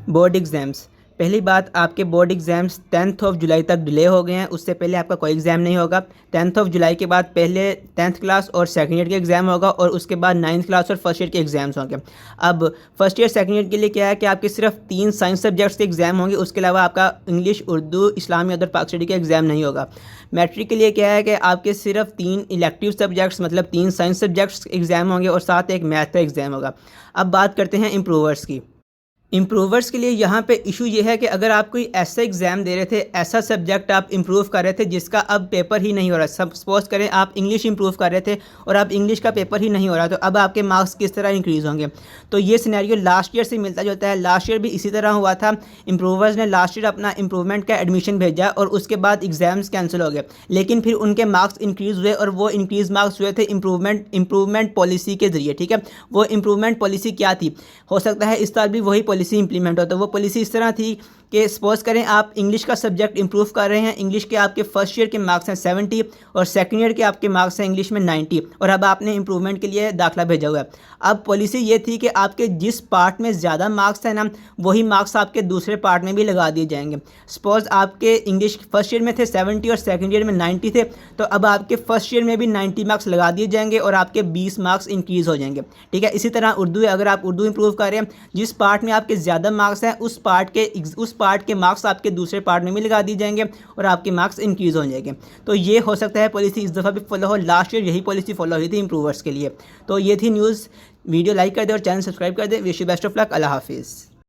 Board exams. पहली बात, आपके board exams 10th of July तक डिले हो गए हैं। उससे पहले आपका कोई एग्ज़ाम नहीं होगा। 10th ऑफ जुलाई के बाद पहले 10th क्लास और सेकंड ईयर के एग्ज़ाम होगा और उसके बाद 9th क्लास और फर्स्ट ईयर के एग्ज़ाम्स होंगे। अब फर्स्ट ईयर सेकंड ईयर के लिए क्या है कि आपके सिर्फ 3 साइंस सब्जेक्ट्स के एग्ज़ाम होंगे। उसके अलावा आपका इंग्लिश, उर्दू, इस्लामी, अदर, पाक स्टडी का एग्ज़ाम नहीं होगा। मैट्रिक के लिए क्या है कि आपके सिर्फ 3 इलेक्टिव सब्जेक्ट्स मतलब 3 साइंस सब्जेक्ट्स एग्ज़ाम होंगे और साथ एक मैथ का एग्ज़ाम होगा। अब बात करते हैं इम्प्रूवर्स की। इम्प्रूवर्स के लिए यहाँ पे इशू ये है कि अगर आप कोई ऐसा एग्ज़ाम दे रहे थे, ऐसा सब्जेक्ट आप इम्प्रूव कर रहे थे जिसका अब पेपर ही नहीं हो रहा। सपोज़ करें आप इंग्लिश इम्प्रूव कर रहे थे और अब इंग्लिश का पेपर ही नहीं हो रहा, तो अब आपके मार्क्स किस तरह इंक्रीज़ होंगे? तो ये सिनेरियो लास्ट ईयर से मिलता जुलता है। लास्ट ईयर भी इसी तरह हुआ था। इम्प्रूवर्स ने लास्ट ईयर अपना इम्प्रूवमेंट का एडमिशन भेजा और उसके बाद एग्ज़ाम्स कैंसिल हो गए, लेकिन फिर उनके मार्क्स इंक्रीज़ हुए और वो इंक्रीज़ मार्क्स हुए थे इम्प्रूवमेंट पॉलिसी के ज़रिए। ठीक है, वो इम्प्रूवमेंट पॉलिसी क्या थी? हो सकता है इस साल भी वही पॉलिसी इंप्लीमेंट हो। तो वो पॉलिसी इस तरह थी कि सपोज़ करें आप इंग्लिश का सब्जेक्ट इंप्रूव कर रहे हैं। इंग्लिश के आपके फर्स्ट ईयर के मार्क्स हैं 70 और सेकंड ईयर के आपके मार्क्स हैं इंग्लिश में 90 और अब आपने इंप्रूवमेंट के लिए दाखिला भेजा हुआ है। अब पॉलिसी ये थी कि आपके जिस पार्ट में ज़्यादा मार्क्स हैं ना, वही मार्क्स आपके दूसरे पार्ट में भी लगा दिए जाएंगे। सपोज़ आपके इंग्लिश फर्स्ट ईयर में थे 70 और सेकंड ईयर में 90 थे, तो अब आपके फर्स्ट ईयर में भी 90 मार्क्स लगा दिए जाएंगे और आपके 20 मार्क्स इंक्रीज़ हो जाएंगे। ठीक है, इसी तरह उर्दू है, अगर आप उर्दू इंप्रूव कर रहे हैं, जिस पार्ट में आपके ज़्यादा मार्क्स हैं उस पार्ट के मार्क्स आपके दूसरे पार्ट में भी लगा दिए जाएंगे और आपके मार्क्स इंक्रीज़ हो जाएंगे। तो ये हो सकता है पॉलिसी इस दफ़ा भी फॉलो हो। लास्ट ईयर यही पॉलिसी फॉलो हुई थी इम्प्रूवर्स के लिए। तो ये थी न्यूज़। वीडियो लाइक कर दे और चैनल सब्सक्राइब कर दे। Wish you best of luck. अल्लाह हाफिज़।